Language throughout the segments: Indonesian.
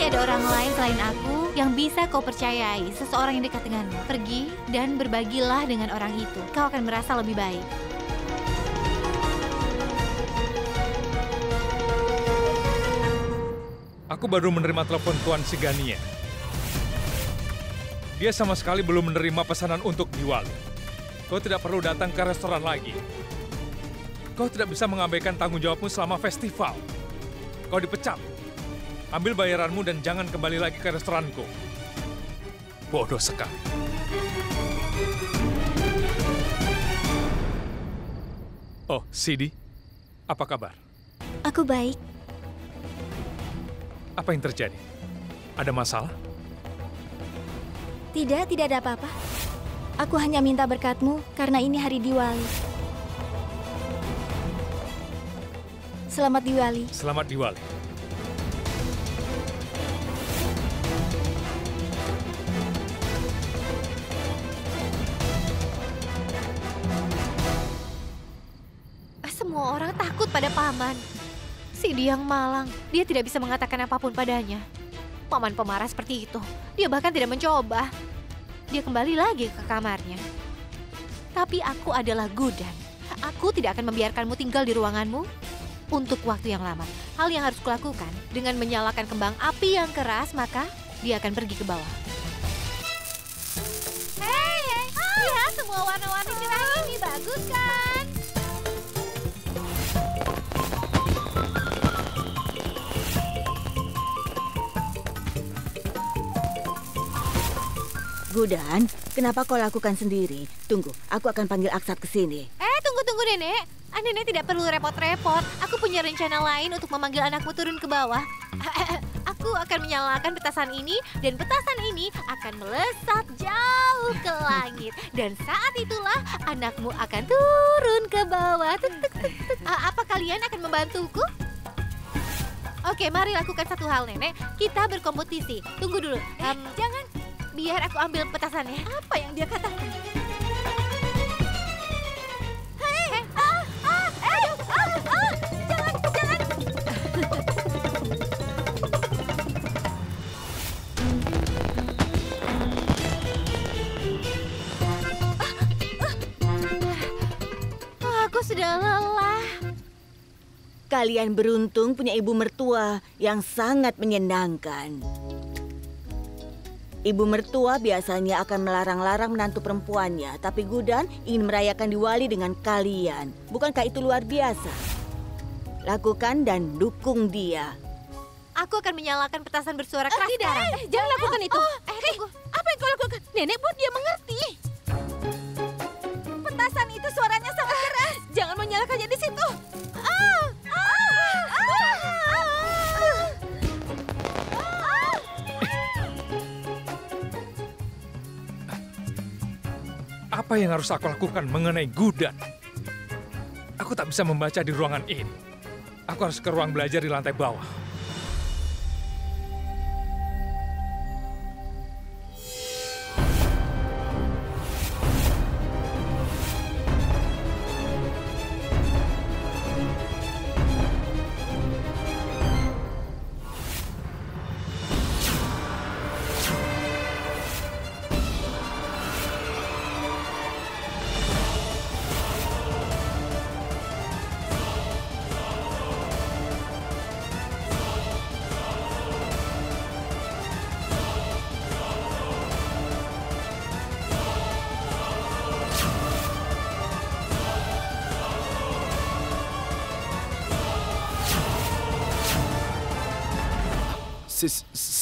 ada orang lain selain aku yang bisa kau percayai, seseorang yang dekat denganmu. Pergi dan berbagilah dengan orang itu. Kau akan merasa lebih baik. Aku baru menerima telepon Tuan Sigania. Dia sama sekali belum menerima pesanan untuk Diwali. Kau tidak perlu datang ke restoran lagi. Kau tidak bisa mengabaikan tanggung jawabmu selama festival. Kau dipecat. Ambil bayaranmu dan jangan kembali lagi ke restoranku. Bodoh sekali. Oh, Sidi, apa kabar? Aku baik. Apa yang terjadi? Ada masalah? Tidak ada apa-apa. Aku hanya minta berkatmu karena ini hari Diwali. Selamat Diwali. Selamat Diwali. Semua orang takut pada Paman. Sidi yang malang, dia tidak bisa mengatakan apapun padanya. Paman pemarah seperti itu. Dia bahkan tidak mencoba. Dia kembali lagi ke kamarnya. Tapi aku adalah Gudan. Aku tidak akan membiarkanmu tinggal di ruanganmu untuk waktu yang lama. Hal yang harus kulakukan dengan menyalakan kembang api yang keras, maka dia akan pergi ke bawah. Hei, lihat semua warna-warni cerah ini, bagus kan? Gudan, kenapa kau lakukan sendiri? Tunggu, aku akan panggil Aksat ke sini. Tunggu Nenek. Nenek tidak perlu repot-repot. Aku punya rencana lain untuk memanggil anakmu turun ke bawah. Aku akan menyalakan petasan ini dan petasan ini akan melesat jauh ke langit. Dan saat itulah anakmu akan turun ke bawah. Tuk, tuk, tuk, tuk. Apa kalian akan membantuku? Oke, mari lakukan satu hal, Nenek. Kita berkompetisi. Tunggu dulu. Jangan. Biar aku ambil petasannya. Apa yang dia katakan? Jangan. Aku sudah lelah. Kalian beruntung punya ibu mertua yang sangat menyenangkan. Ibu mertua biasanya akan melarang-larang menantu perempuannya, tapi Gudan ingin merayakan Diwali dengan kalian. Bukankah itu luar biasa? Lakukan dan dukung dia. Aku akan menyalakan petasan bersuara keras sekarang. Jangan lakukan itu. Tunggu. Apa yang kau lakukan? Nenek buat dia mengerti. Petasan itu suaranya sangat keras. Jangan menyalakannya di situ. Apa yang harus aku lakukan mengenai Gudan? Aku tak bisa membaca di ruangan ini. Aku harus ke ruang belajar di lantai bawah.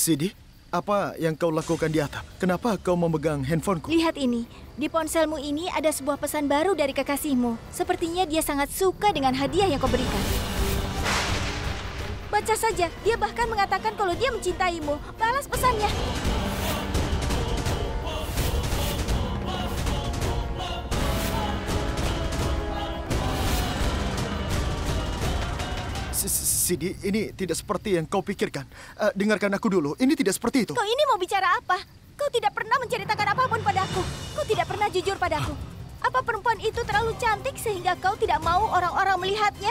Sidi, apa yang kau lakukan di atap? Kenapa kau memegang handphoneku? Lihat ini. Di ponselmu ini ada sebuah pesan baru dari kekasihmu. Sepertinya dia sangat suka dengan hadiah yang kau berikan. Baca saja. Dia bahkan mengatakan kalau dia mencintaimu. Balas pesannya. Sidi, ini tidak seperti yang kau pikirkan. Dengarkan aku dulu, ini tidak seperti itu. Kau ini mau bicara apa? Kau tidak pernah menceritakan apapun padaku. Kau tidak pernah jujur padaku. Apa perempuan itu terlalu cantik sehingga kau tidak mau orang-orang melihatnya?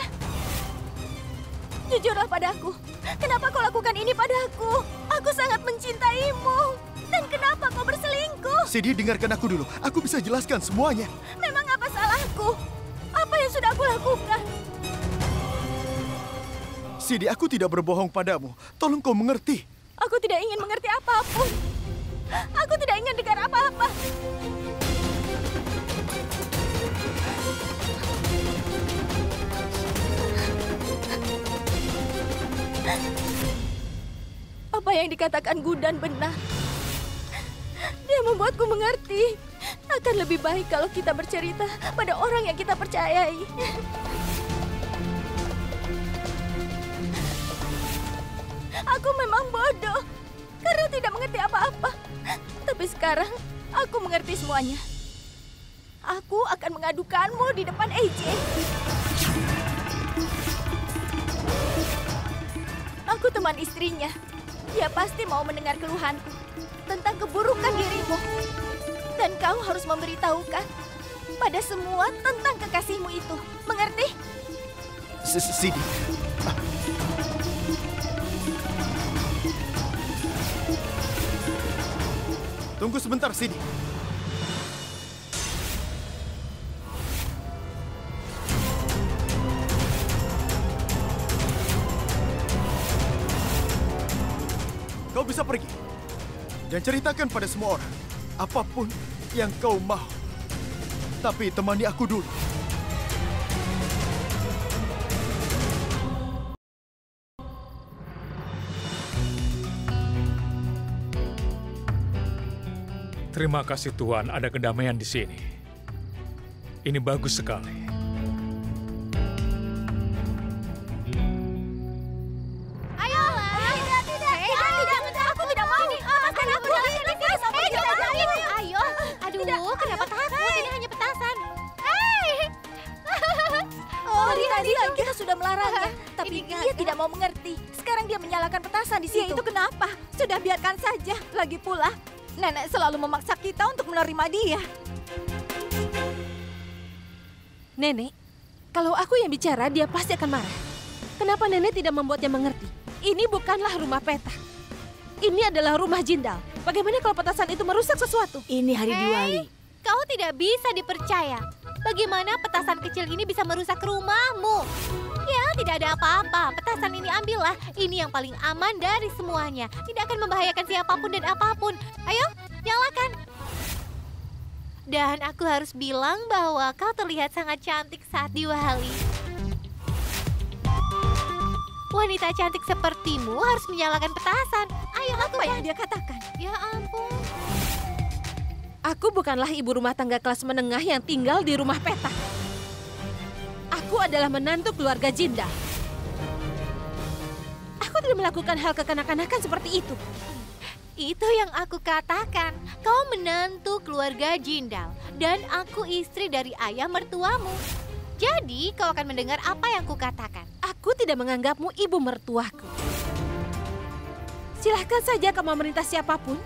Jujurlah padaku. Kenapa kau lakukan ini padaku? Aku sangat mencintaimu. Dan kenapa kau berselingkuh? Sidi, dengarkan aku dulu. Aku bisa jelaskan semuanya. Memang apa salahku? Apa yang sudah aku lakukan? Sidi, aku tidak berbohong padamu. Tolong kau mengerti. Aku tidak ingin mengerti apapun. Aku tidak ingin dengar apa-apa. Apa yang dikatakan Gudan benar. Dia membuatku mengerti. Akan lebih baik kalau kita bercerita pada orang yang kita percayai. Aku memang bodoh karena tidak mengerti apa-apa. Tapi sekarang aku mengerti semuanya. Aku akan mengadukanmu di depan AJ. Aku teman istrinya. Dia pasti mau mendengar keluhanku tentang keburukan dirimu. Dan kau harus memberitahukan pada semua tentang kekasihmu itu. Mengerti? Sidi. Tunggu sebentar, Sidi. Kau bisa pergi dan ceritakan pada semua orang apapun yang kau mau. Tapi temani aku dulu. Terima kasih Tuhan, ada kedamaian di sini. Ini bagus sekali. Kenapa takut? Ini hanya petasan. Tadi kita sudah melarangnya, tapi dia tidak mau mengerti. Sekarang dia menyalakan petasan di situ. Itu kenapa? Sudah biarkan saja. Lagi pula, nenek selalu memaksa kita untuk menerima dia. Nenek, kalau aku yang bicara, dia pasti akan marah. Kenapa nenek tidak membuatnya mengerti? Ini bukanlah rumah petak. Ini adalah rumah Jindal. Bagaimana kalau petasan itu merusak sesuatu? Ini hari Diwali. Kau tidak bisa dipercaya. Bagaimana petasan kecil ini bisa merusak rumahmu? Ya, tidak ada apa-apa. Petasan ini ambillah. Ini yang paling aman dari semuanya. Tidak akan membahayakan siapapun dan apapun. Ayo, nyalakan. Dan aku harus bilang bahwa kau terlihat sangat cantik saat Diwali. Wanita cantik sepertimu harus menyalakan petasan. Ayo, Apa yang dia katakan? Ya ampun. Aku bukanlah ibu rumah tangga kelas menengah yang tinggal di rumah petak. Aku adalah menantu keluarga Jindal. Aku tidak melakukan hal kekanak-kanakan seperti itu. Itu yang aku katakan. Kau menantu keluarga Jindal. Dan aku istri dari ayah mertuamu. Jadi kau akan mendengar apa yang kukatakan. Aku tidak menganggapmu ibu mertuaku. Silahkan saja kau memerintah siapapun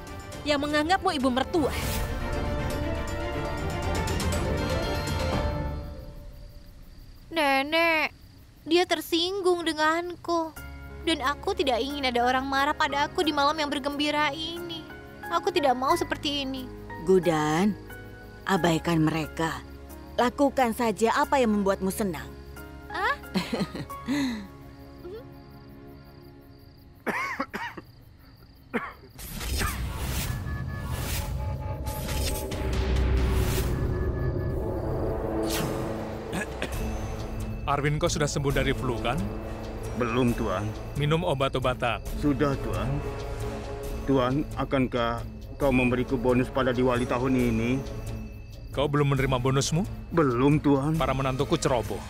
yang menganggapmu ibu mertua. Nenek, dia tersinggung denganku. Dan aku tidak ingin ada orang marah pada aku di malam yang bergembira ini. Aku tidak mau seperti ini. Gudan, abaikan mereka. Lakukan saja apa yang membuatmu senang. Arwin, kau sudah sembuh dari flu kan? Belum, Tuan. Minum obat-obatan. Sudah, Tuan. Tuan, akankah kau memberiku bonus pada Diwali tahun ini? Kau belum menerima bonusmu? Belum, Tuan. Para menantuku ceroboh.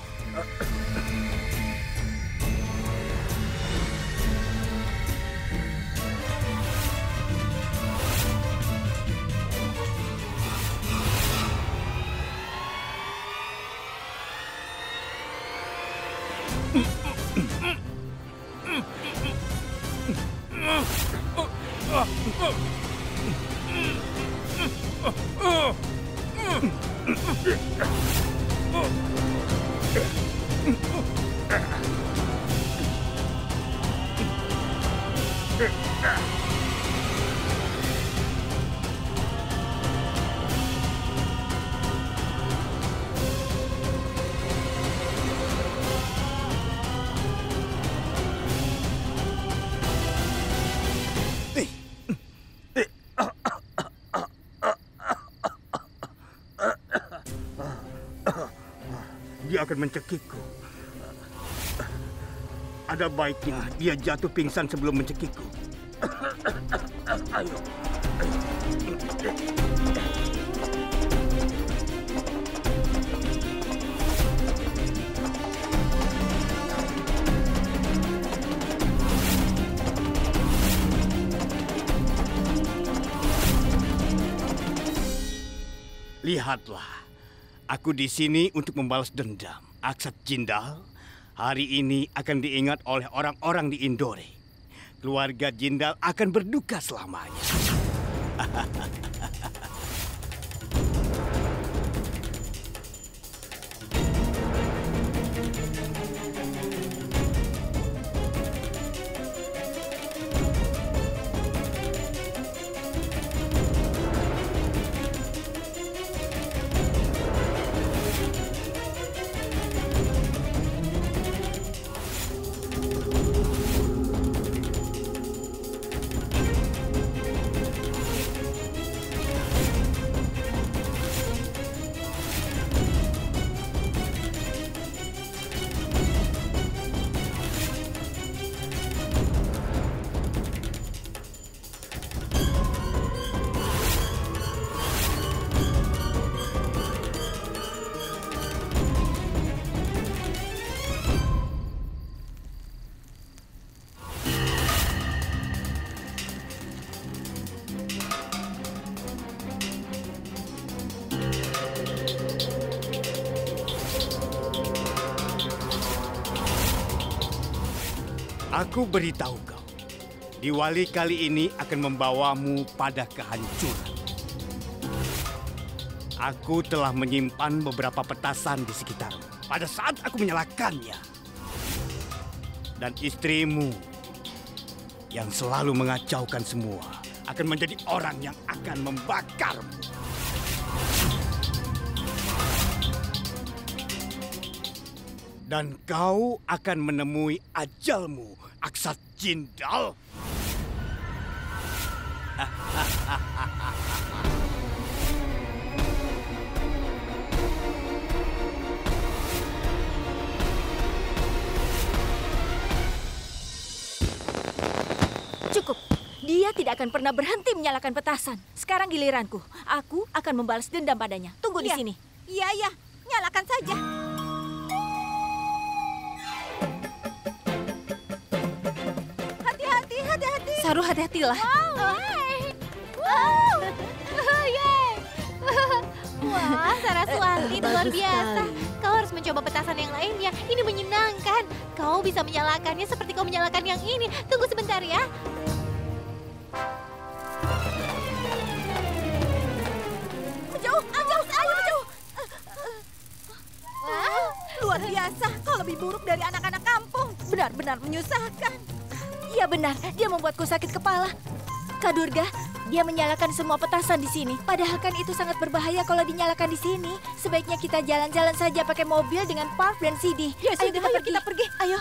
dia akan mencekikku. Ada baiknya dia jatuh pingsan sebelum mencekikku. Ayo. Lihatlah, aku di sini untuk membalas dendam. Aksat Jindal hari ini akan diingat oleh orang-orang di Indore. Keluarga Jindal akan berduka selamanya. Aku beritahu kau, Diwali kali ini akan membawamu pada kehancuran. Aku telah menyimpan beberapa petasan di sekitarmu pada saat aku menyalakannya. Dan istrimu yang selalu mengacaukan semua akan menjadi orang yang akan membakarmu. Dan kau akan menemui ajalmu, Aksat Jindal. Cukup. Dia tidak akan pernah berhenti menyalakan petasan. Sekarang giliranku. Aku akan membalas dendam padanya. Tunggu di sini. Iya, nyalakan saja. Hati-hati. Saru, hati-hatilah. Wah, Saraswati itu luar biasa. Kau harus mencoba petasan yang lainnya. Ini menyenangkan. Kau bisa menyalakannya seperti kau menyalakan yang ini. Tunggu sebentar ya. Menjauh, ayo menjauh. Luar biasa, kau lebih buruk dari anak-anak kampung. Benar-benar menyusahkan. Iya benar, dia membuatku sakit kepala. Kak Durga, dia menyalakan semua petasan di sini. Padahal kan itu sangat berbahaya kalau dinyalakan di sini. Sebaiknya kita jalan-jalan saja pakai mobil dengan Parv dan Sidi. Ya sudah, kita pergi. Ayo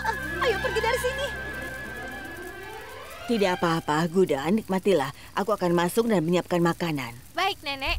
Pergi dari sini. Tidak apa-apa, Gudan, nikmatilah. Aku akan masuk dan menyiapkan makanan. Baik, Nenek.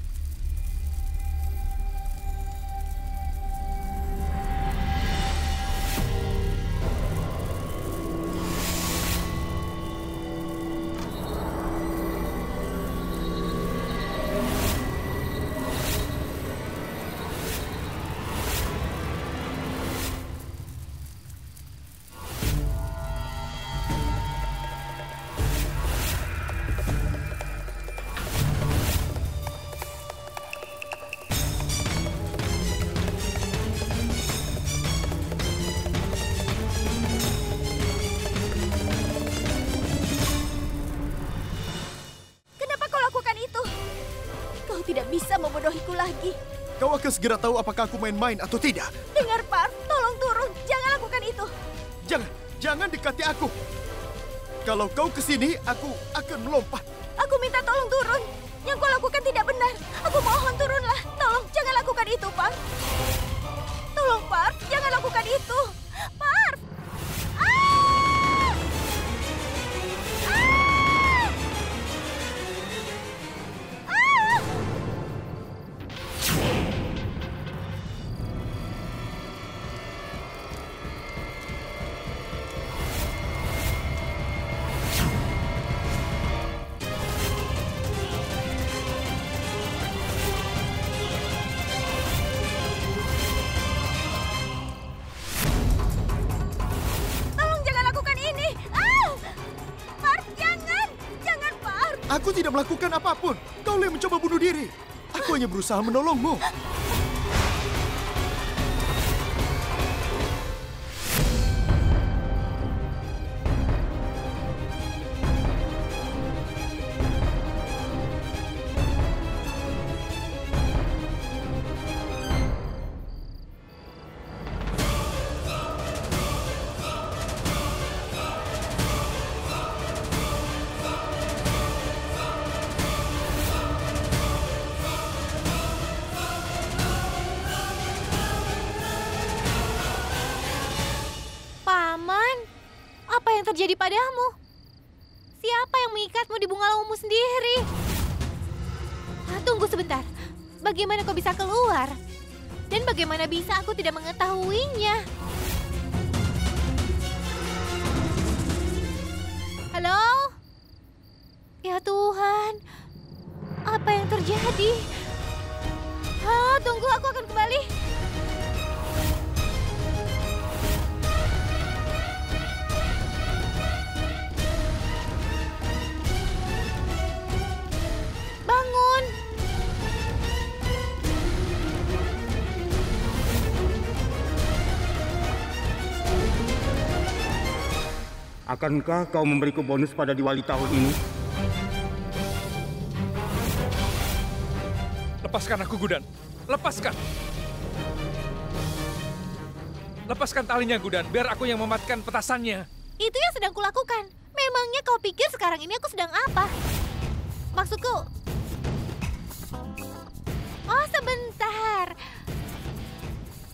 Tidak bisa membodohiku lagi. Kau akan segera tahu apakah aku main-main atau tidak. Dengar, Parv, tolong turun. Jangan lakukan itu. Jangan dekati aku. Kalau kau ke sini, aku akan melompat. Aku minta tolong turun. Yang kau lakukan tidak benar. Aku mohon turunlah. Tolong, jangan lakukan itu, Parv. Tolong, Parv, jangan lakukan itu. Parv! Aku tidak melakukan apapun. Kau yang mencoba bunuh diri. Aku hanya berusaha menolongmu. Paman, apa yang terjadi padamu? Siapa yang mengikatmu di bungalaumu sendiri? Tunggu sebentar. Bagaimana kau bisa keluar? Dan bagaimana bisa aku tidak mengetahuinya? Halo? Ya Tuhan, apa yang terjadi? Tunggu, aku akan kembali. Bangun. Akankah kau memberiku bonus pada Diwali tahun ini? Lepaskan aku, Gudan. Lepaskan. Lepaskan talinya, Gudan. Biar aku yang mematikan petasannya. Itu yang sedang kulakukan. Memangnya kau pikir sekarang ini aku sedang apa? Maksudku... Oh, sebentar.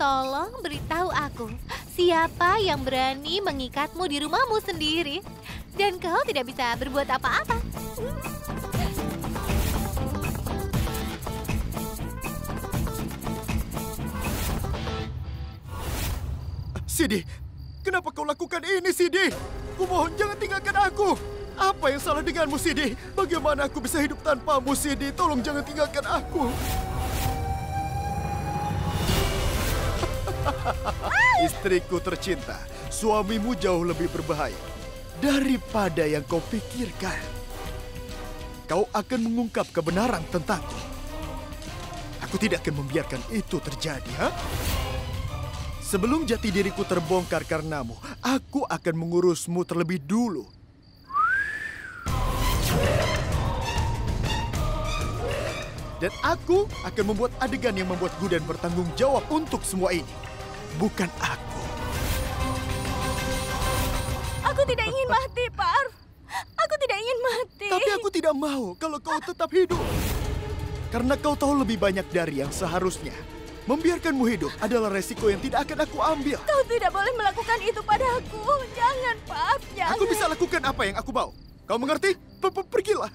Tolong beritahu aku, siapa yang berani mengikatmu di rumahmu sendiri? Dan kau tidak bisa berbuat apa-apa. Sidi, kenapa kau lakukan ini, Sidi? Kumohon jangan tinggalkan aku. Apa yang salah denganmu, Sidi? Bagaimana aku bisa hidup tanpamu, Sidi? Tolong jangan tinggalkan aku. Istriku tercinta, suamimu jauh lebih berbahaya daripada yang kau pikirkan. Kau akan mengungkap kebenaran tentangku. Aku tidak akan membiarkan itu terjadi, ha? Sebelum jati diriku terbongkar karenamu, aku akan mengurusmu terlebih dulu. Dan aku akan membuat adegan yang membuat Gudan bertanggung jawab untuk semua ini. Bukan aku. Aku tidak ingin mati, Parv. Aku tidak ingin mati. Tapi aku tidak mau kalau kau tetap hidup. Karena kau tahu lebih banyak dari yang seharusnya. Membiarkanmu hidup adalah resiko yang tidak akan aku ambil. Kau tidak boleh melakukan itu padaku. Jangan, Parv. Jangan. Aku bisa lakukan apa yang aku mau. Kau mengerti? Pergilah.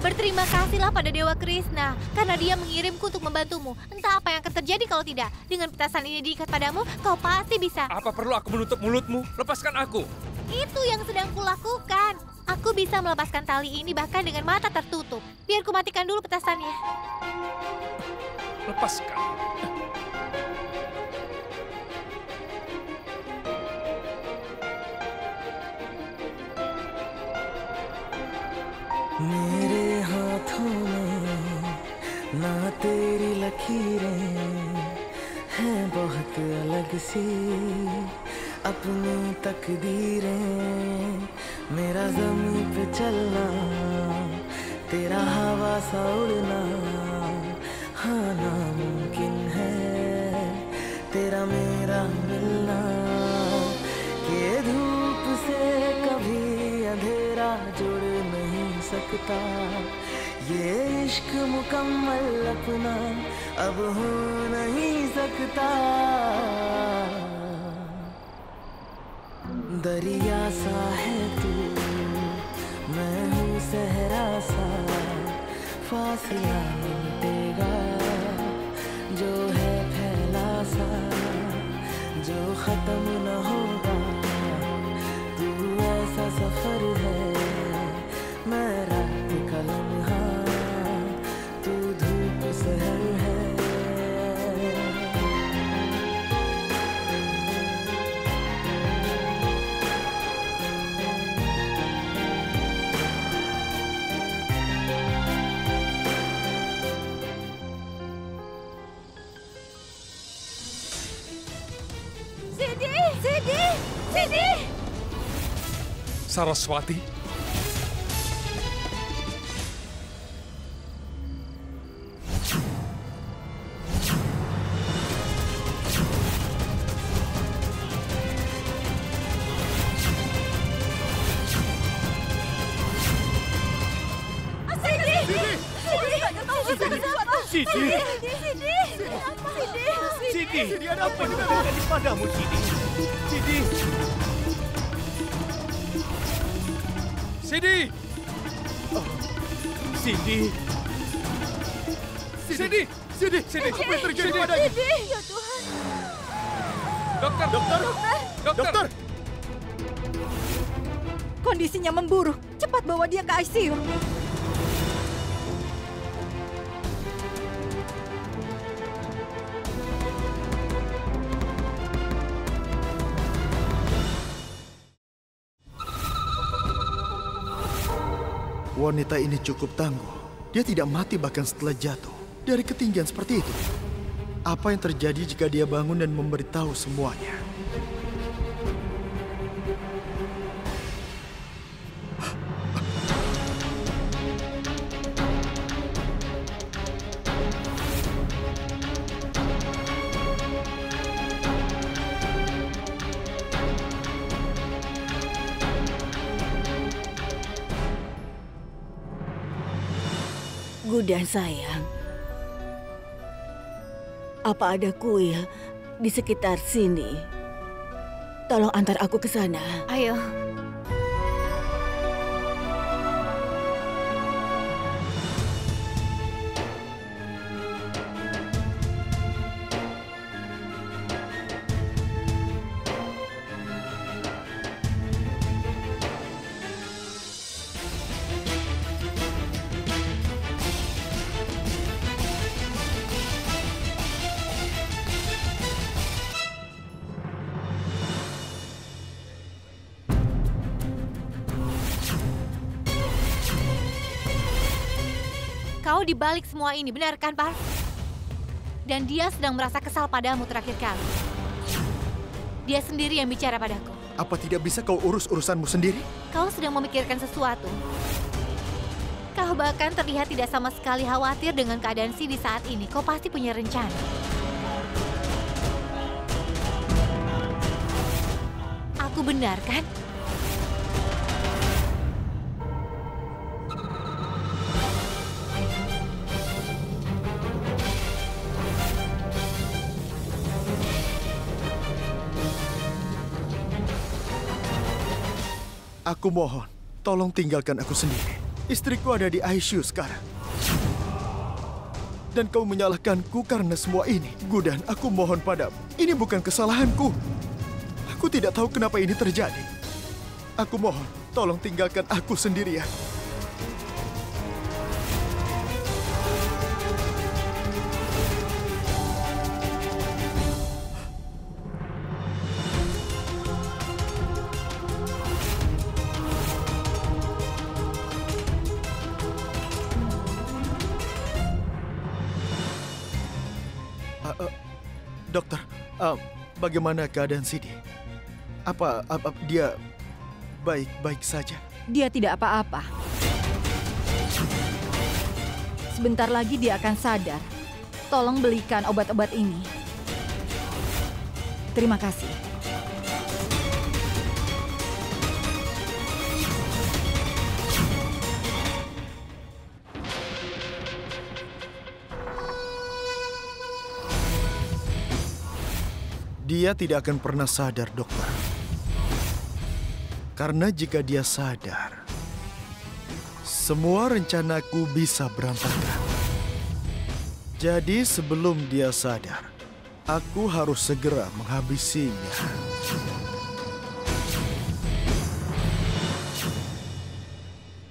Berterima kasihlah pada Dewa Krishna, karena dia mengirimku untuk membantumu. Entah apa yang akan terjadi kalau tidak. Dengan petasan ini diikat padamu, kau pasti bisa. Apa perlu aku menutup mulutmu? Lepaskan aku. Itu yang sedang kulakukan. Aku bisa melepaskan tali ini bahkan dengan mata tertutup. Biar ku matikan dulu petasannya. Lepaskan. मेरे हाथों में ना तेरी लकीरें हैं बहुत अलग सी अपनी तकदीरें मेरा ज़मीन पे चलना तेरा हवा सा उड़ना हाँ नामुमकिन है तेरा मेरा मिलना ये धूप से कभी अंधेरा जुड़ नहीं सकता ये इश्क मुकम्मल अपना अब हो नहीं सकता दरिया सा है तू मैं हूँ सहरा सा फासला मिटेगा जो है फैला सा जो खत्म न होगा तू ऐसा सफर है मैं रात का लम्हा तू धूप सहर है Sini! Saraswati? Sidi, apa yang terjadi padamu, Sidi? Sidi! Sidi! Apa yang terjadi padanya? Ya Tuhan. Dokter! Kondisinya memburuk. Cepat bawa dia ke ICU. Wanita ini cukup tangguh. Dia tidak mati bahkan setelah jatuh dari ketinggian seperti itu. Apa yang terjadi jika dia bangun dan memberitahu semuanya? Gudan sayang, apa ada kuil di sekitar sini? Tolong antar aku ke sana. Ayo. Kau dibalik semua ini, benar kan, Parv? Dan dia sedang merasa kesal padamu terakhir kali. Dia sendiri yang bicara padaku. Apa tidak bisa kau urus urusanmu sendiri? Kau sedang memikirkan sesuatu. Kau bahkan terlihat tidak sama sekali khawatir dengan keadaan Sidi saat ini. Kau pasti punya rencana. Aku benar, kan? Aku mohon, tolong tinggalkan aku sendiri. Istriku ada di ICU sekarang. Dan kau menyalahkanku karena semua ini. Gudan, aku mohon padamu. Ini bukan kesalahanku. Aku tidak tahu kenapa ini terjadi. Aku mohon, tolong tinggalkan aku sendirian. Dokter, bagaimana keadaan Sidi? Apa dia baik-baik saja? Dia tidak apa-apa. Sebentar lagi dia akan sadar. Tolong belikan obat-obat ini. Terima kasih. Dia tidak akan pernah sadar, dokter. Karena jika dia sadar, semua rencanaku bisa berantakan. Jadi sebelum dia sadar, aku harus segera menghabisinya.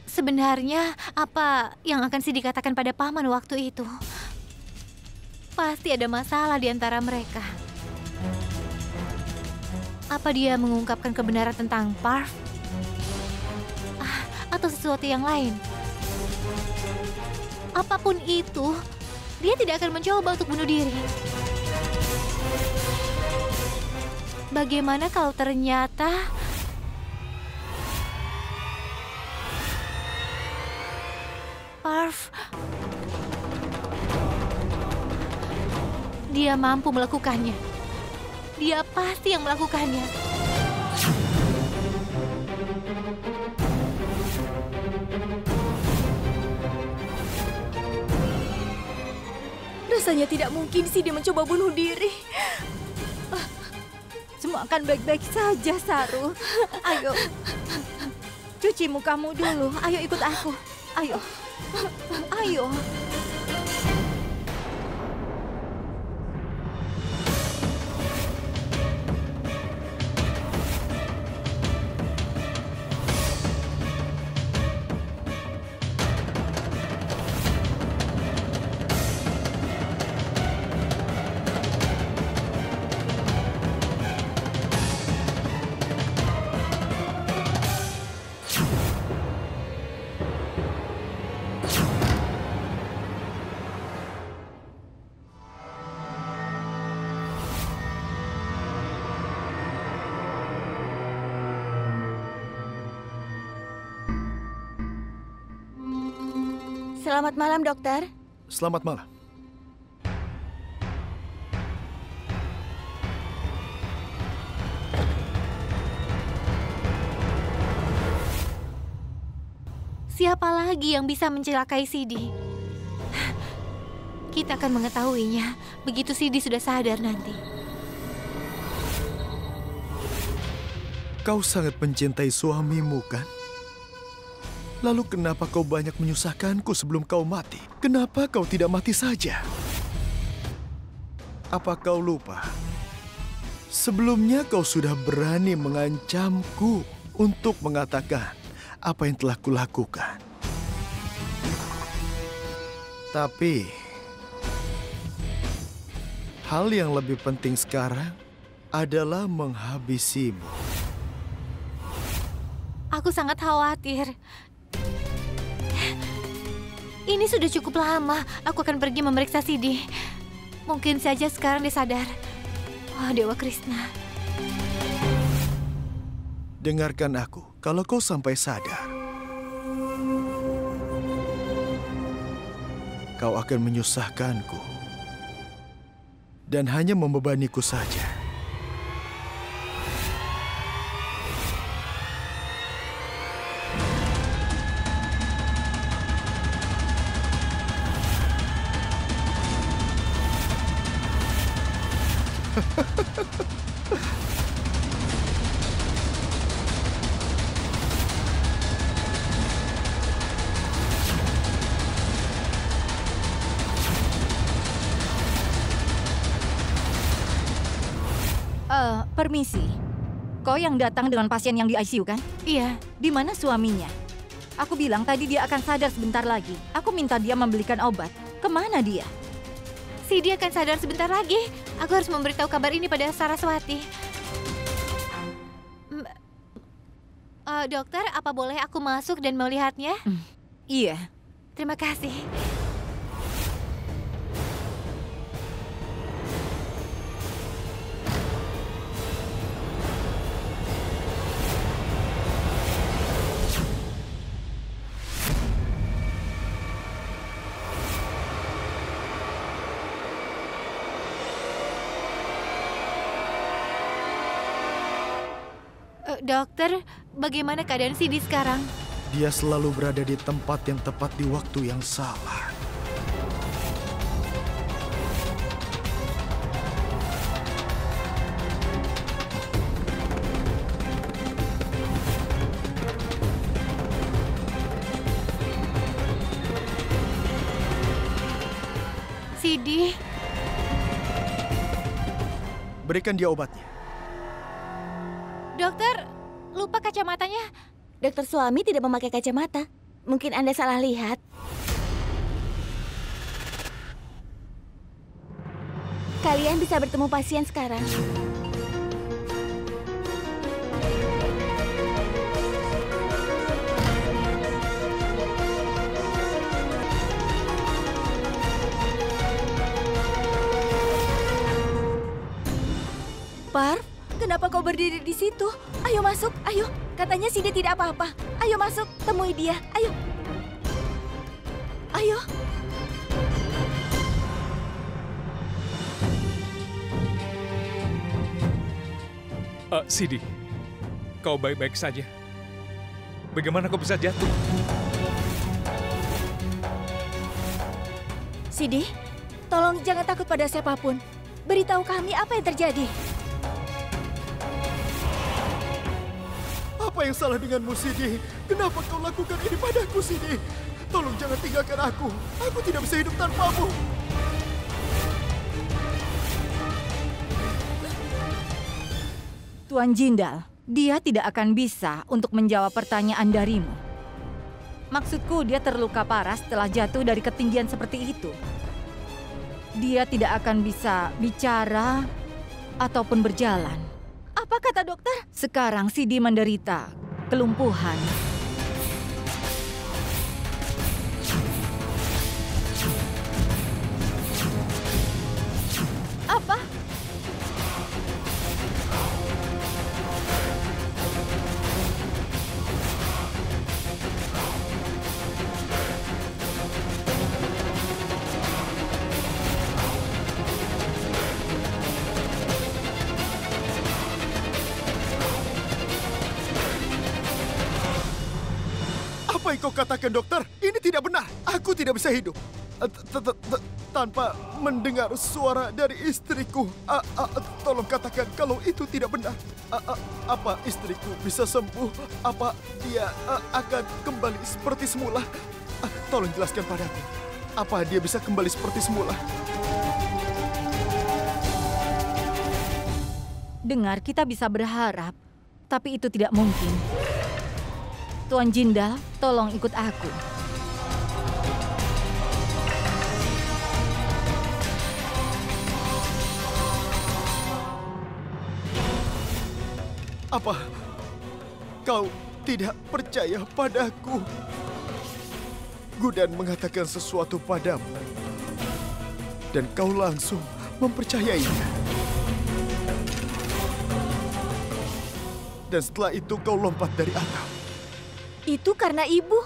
Sebenarnya, apa yang akan Sidi katakan pada paman waktu itu? Pasti ada masalah di antara mereka. Apa dia mengungkapkan kebenaran tentang Parv? Atau sesuatu yang lain? Apapun itu, dia tidak akan mencoba untuk bunuh diri. Bagaimana kalau ternyata... Parv... Dia mampu melakukannya. Dia pasti yang melakukannya. Rasanya tidak mungkin sih dia mencoba bunuh diri. Semua akan baik-baik saja, Saru. Ayo, cuci mukamu dulu. Ayo ikut aku. Ayo, ayo. Selamat malam, dokter. Selamat malam. Siapa lagi yang bisa mencelakai Sidi? Kita akan mengetahuinya begitu Sidi sudah sadar nanti. Kau sangat mencintai suamimu, kan? Lalu kenapa kau banyak menyusahkanku sebelum kau mati? Kenapa kau tidak mati saja? Apa kau lupa? Sebelumnya kau sudah berani mengancamku untuk mengatakan apa yang telah kulakukan. Tapi, hal yang lebih penting sekarang adalah menghabisimu. Aku sangat khawatir. Ini sudah cukup lama. Aku akan pergi memeriksa Sidi. Mungkin saja sekarang dia sadar. Oh, Dewa Krishna. Dengarkan aku, kalau kau sampai sadar, kau akan menyusahkanku dan hanya membebaniku saja. Permisi. Kau yang datang dengan pasien yang di ICU, kan? Iya. Di mana suaminya? Aku bilang tadi dia akan sadar sebentar lagi. Aku minta dia membelikan obat. Kemana dia? Sidi akan sadar sebentar lagi. Aku harus memberitahu kabar ini pada Saraswati. Dokter, apa boleh aku masuk dan melihatnya? Iya. Terima kasih. Dokter, bagaimana keadaan Sidi sekarang? Dia selalu berada di tempat yang tepat di waktu yang salah. Sidi. Berikan dia obatnya. Dokter, lupa kacamatanya. Dokter Suami tidak memakai kacamata. Mungkin Anda salah lihat. Kalian bisa bertemu pasien sekarang. Parv, Kenapa kau berdiri di situ? Ayo masuk, ayo. Katanya Sidi tidak apa-apa. Ayo masuk, temui dia. Ayo. Ayo. Sidi, kau baik-baik saja. Bagaimana kau bisa jatuh? Sidi, tolong jangan takut pada siapapun. Beritahu kami apa yang terjadi. Apa yang salah denganmu, Sidi? Kenapa kau lakukan ini padaku, Sidi? Tolong jangan tinggalkan aku. Aku tidak bisa hidup tanpamu. Tuan Jindal, dia tidak akan bisa untuk menjawab pertanyaan darimu. Maksudku, dia terluka parah setelah jatuh dari ketinggian seperti itu. Dia tidak akan bisa bicara ataupun berjalan. Apa kata dokter? Sekarang Sidi menderita kelumpuhan. Apa? Apa yang kau katakan, dokter? Ini tidak benar. Aku tidak bisa hidup tanpa mendengar suara dari istriku. Tolong katakan kalau itu tidak benar. Apa istriku bisa sembuh? Apa dia akan kembali seperti semula? Tolong jelaskan padaku. Apa dia bisa kembali seperti semula? Dengar, kita bisa berharap, tapi itu tidak mungkin. Tuan Jindal, tolong ikut aku. Apa kau tidak percaya padaku? Gudan mengatakan sesuatu padamu, dan kau langsung mempercayainya. Dan setelah itu kau lompat dari atap. Itu karena ibu.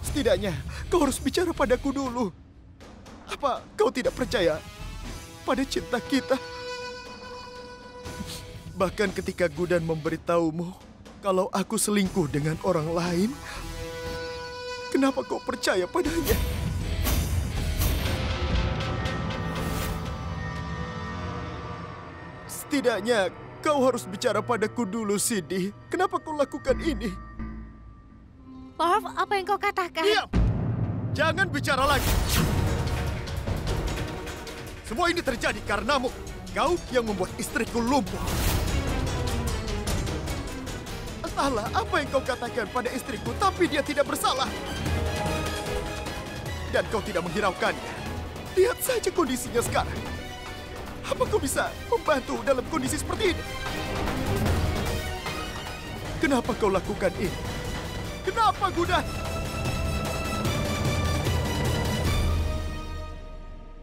Setidaknya kau harus bicara padaku dulu. Apa kau tidak percaya pada cinta kita? Bahkan ketika Gudan memberitahumu kalau aku selingkuh dengan orang lain, kenapa kau percaya padanya? Setidaknya kau harus bicara padaku dulu, Sidi. Kenapa kau lakukan ini? Parv, apa yang kau katakan? Diam! Jangan bicara lagi. Semua ini terjadi karenamu. Kau yang membuat istriku lumpuh. Entahlah apa yang kau katakan pada istriku, tapi dia tidak bersalah. Dan kau tidak menghiraukannya. Lihat saja kondisinya sekarang. Apa kau bisa membantu dalam kondisi seperti ini? Kenapa kau lakukan ini? Kenapa, Gudan?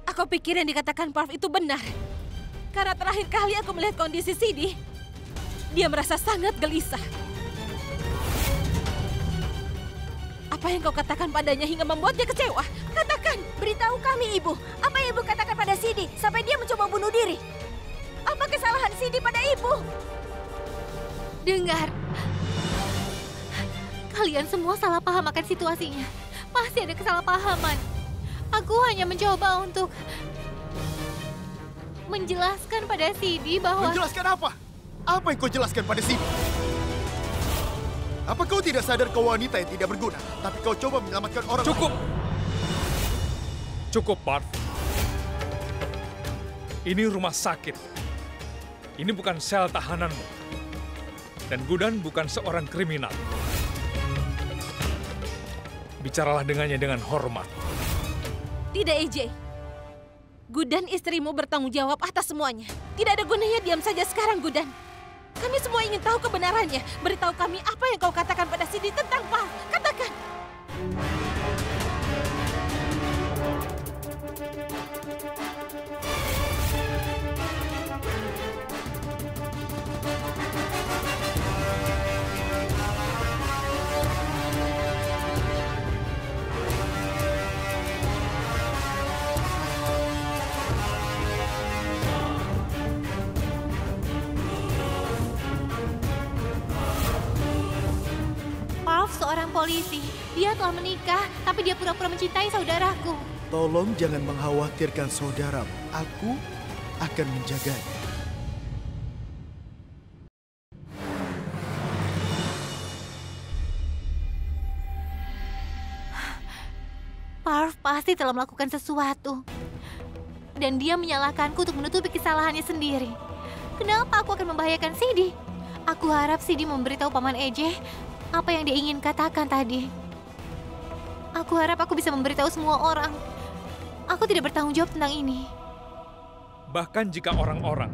Aku pikir yang dikatakan Parv itu benar. Karena terakhir kali aku melihat kondisi Sidi, dia merasa sangat gelisah. Apa yang kau katakan padanya hingga membuat dia kecewa? Katakan, beritahu kami, Ibu. Apa yang Ibu katakan pada Sidi sampai dia mencoba bunuh diri? Apa kesalahan Sidi pada Ibu? Dengar. Kalian semua salah paham akan situasinya. Pasti ada kesalahpahaman. Aku hanya mencoba untuk menjelaskan pada Sidi bahwa... Menjelaskan apa? Apa yang kau jelaskan pada Sidi? Apa kau tidak sadar kau wanita yang tidak berguna, tapi kau coba menyelamatkan orang Cukup! lain? Cukup, Parv. Ini rumah sakit. Ini bukan sel tahananmu. Dan Gudan bukan seorang kriminal. Bicaralah dengannya dengan hormat. Tidak, EJ. Gudan istrimu bertanggung jawab atas semuanya. Tidak ada gunanya diam saja sekarang, Gudan. Kami semua ingin tahu kebenarannya. Beritahu kami apa yang kau katakan pada Sidi tentang Parv. Katakan. Parv seorang polisi. Dia telah menikah, tapi dia pura-pura mencintai saudaraku. Tolong jangan mengkhawatirkan saudaramu. Aku akan menjaganya. Parv pasti telah melakukan sesuatu. Dan dia menyalahkanku untuk menutupi kesalahannya sendiri. Kenapa aku akan membahayakan Sidi? Aku harap Sidi memberitahu Paman Eje apa yang dia ingin katakan tadi. Aku harap aku bisa memberitahu semua orang. Aku tidak bertanggung jawab tentang ini. Bahkan jika orang-orang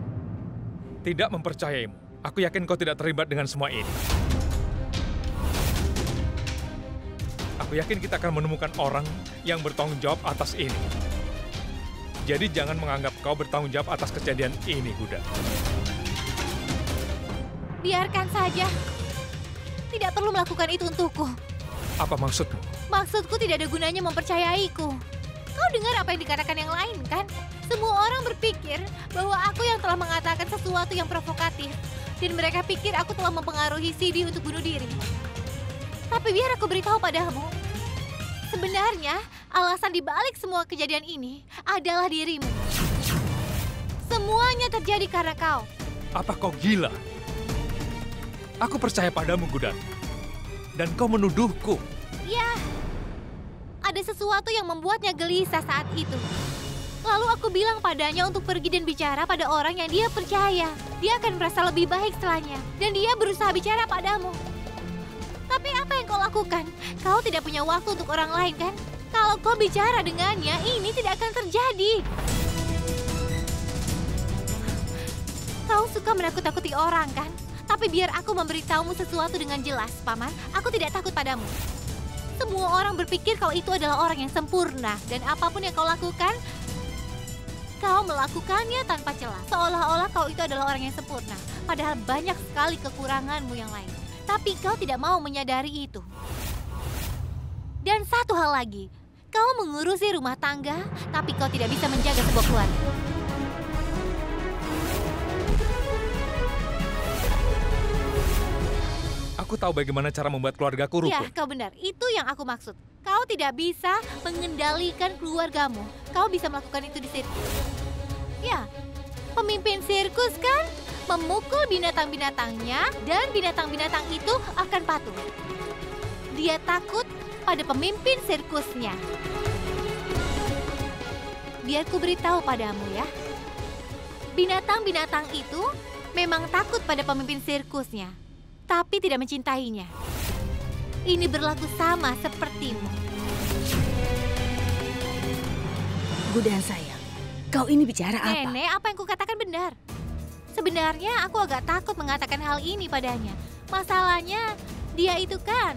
tidak mempercayaimu, aku yakin kau tidak terlibat dengan semua ini. Aku yakin kita akan menemukan orang yang bertanggung jawab atas ini. Jadi jangan menganggap kau bertanggung jawab atas kejadian ini, Gudan. Biarkan saja. Tidak perlu melakukan itu untukku. Apa maksudmu? Maksudku tidak ada gunanya mempercayaiku. Kau dengar apa yang dikatakan yang lain, kan? Semua orang berpikir bahwa aku yang telah mengatakan sesuatu yang provokatif. Dan mereka pikir aku telah mempengaruhi Sidi untuk bunuh diri. Tapi biar aku beritahu padamu. Sebenarnya, alasan dibalik semua kejadian ini adalah dirimu. Semuanya terjadi karena kau. Apa kau gila? Aku percaya padamu, Gudan. Dan kau menuduhku. Ya, ada sesuatu yang membuatnya gelisah saat itu. Lalu aku bilang padanya untuk pergi dan bicara pada orang yang dia percaya. Dia akan merasa lebih baik setelahnya. Dan dia berusaha bicara padamu. Tapi apa yang kau lakukan? Kau tidak punya waktu untuk orang lain, kan? Kalau kau bicara dengannya, ini tidak akan terjadi. Kau suka menakut-takuti orang, kan? Tapi biar aku memberitahumu sesuatu dengan jelas, Paman. Aku tidak takut padamu. Semua orang berpikir kau itu adalah orang yang sempurna. Dan apapun yang kau lakukan, kau melakukannya tanpa celah. Seolah-olah kau itu adalah orang yang sempurna. Padahal banyak sekali kekuranganmu yang lain. Tapi kau tidak mau menyadari itu. Dan satu hal lagi, kau mengurusi rumah tangga, tapi kau tidak bisa menjaga sebuah keluarga. Aku tahu bagaimana cara membuat keluargaku Ya, rukun. kau benar. Itu yang aku maksud. Kau tidak bisa mengendalikan keluargamu. Kau bisa melakukan itu di sirkus. Ya, pemimpin sirkus kan memukul binatang-binatangnya dan binatang-binatang itu akan patuh. Dia takut pada pemimpin sirkusnya. Biar ku beritahu padamu ya. Binatang-binatang itu memang takut pada pemimpin sirkusnya, tapi tidak mencintainya. Ini berlaku sama sepertimu. Gudan sayang, kau ini bicara apa? Nenek, apa yang kukatakan benar. Sebenarnya aku agak takut mengatakan hal ini padanya. Masalahnya, dia itu kan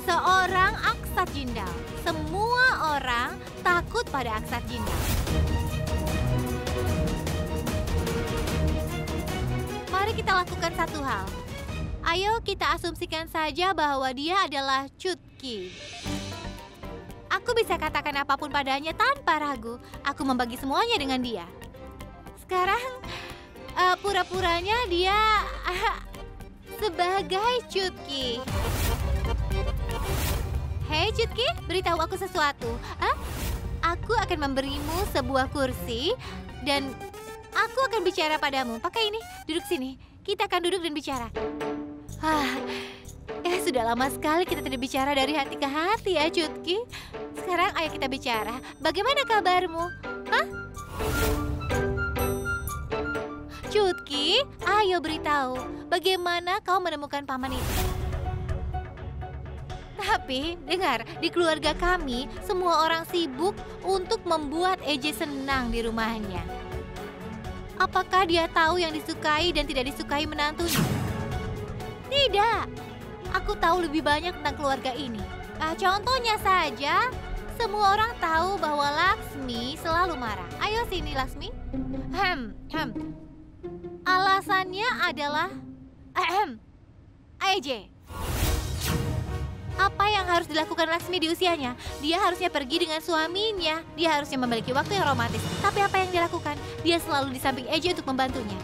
seorang Aksat Jindal. Semua orang takut pada Aksat Jindal. Mari kita lakukan satu hal. Ayo kita asumsikan saja bahwa dia adalah Chutki. Aku bisa katakan apapun padanya tanpa ragu. Aku membagi semuanya dengan dia. Sekarang pura-puranya dia sebagai Chutki. Hei Chutki, beritahu aku sesuatu. Aku akan memberimu sebuah kursi dan aku akan bicara padamu. Pakai ini, duduk sini. Kita akan duduk dan bicara. Sudah lama sekali kita tidak bicara dari hati ke hati ya Chutki. Sekarang ayo kita bicara. Bagaimana kabarmu? Chutki, ayo beritahu. Bagaimana kau menemukan paman itu? Tapi, dengar, di keluarga kami, semua orang sibuk untuk membuat Eje senang di rumahnya. Apakah dia tahu yang disukai dan tidak disukai menantunya? Tidak. Aku tahu lebih banyak tentang keluarga ini. Contohnya saja, semua orang tahu bahwa Laksmi selalu marah. Ayo sini Laksmi. Alasannya adalah Eje. Apa yang harus dilakukan Laksmi di usianya? Dia harusnya pergi dengan suaminya. Dia harusnya memiliki waktu yang romantis. Tapi apa yang dia lakukan? Dia selalu di samping Eje untuk membantunya.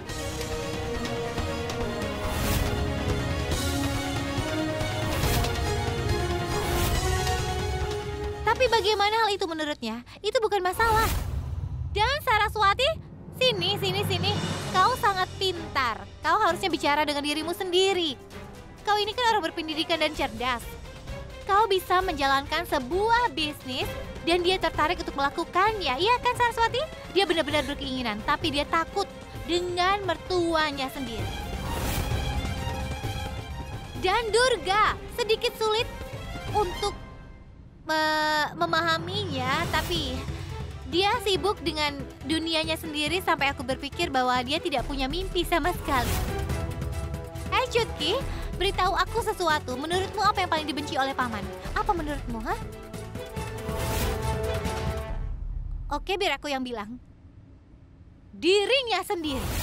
Tapi bagaimana hal itu menurutnya? Itu bukan masalah. Dan Saraswati, sini. Kau sangat pintar. Kau harusnya bicara dengan dirimu sendiri. Kau ini kan orang berpendidikan dan cerdas. Kau bisa menjalankan sebuah bisnis dan dia tertarik untuk melakukannya. Iya kan Saraswati? Dia benar-benar berkeinginan, tapi dia takut dengan mertuanya sendiri. Dan Durga sedikit sulit untuk memahaminya, tapi dia sibuk dengan dunianya sendiri sampai aku berpikir bahwa dia tidak punya mimpi sama sekali. Hai Chutki, beritahu aku sesuatu. Menurutmu apa yang paling dibenci oleh paman? Apa menurutmu, ha? Oke, biar aku yang bilang. Dirinya sendiri.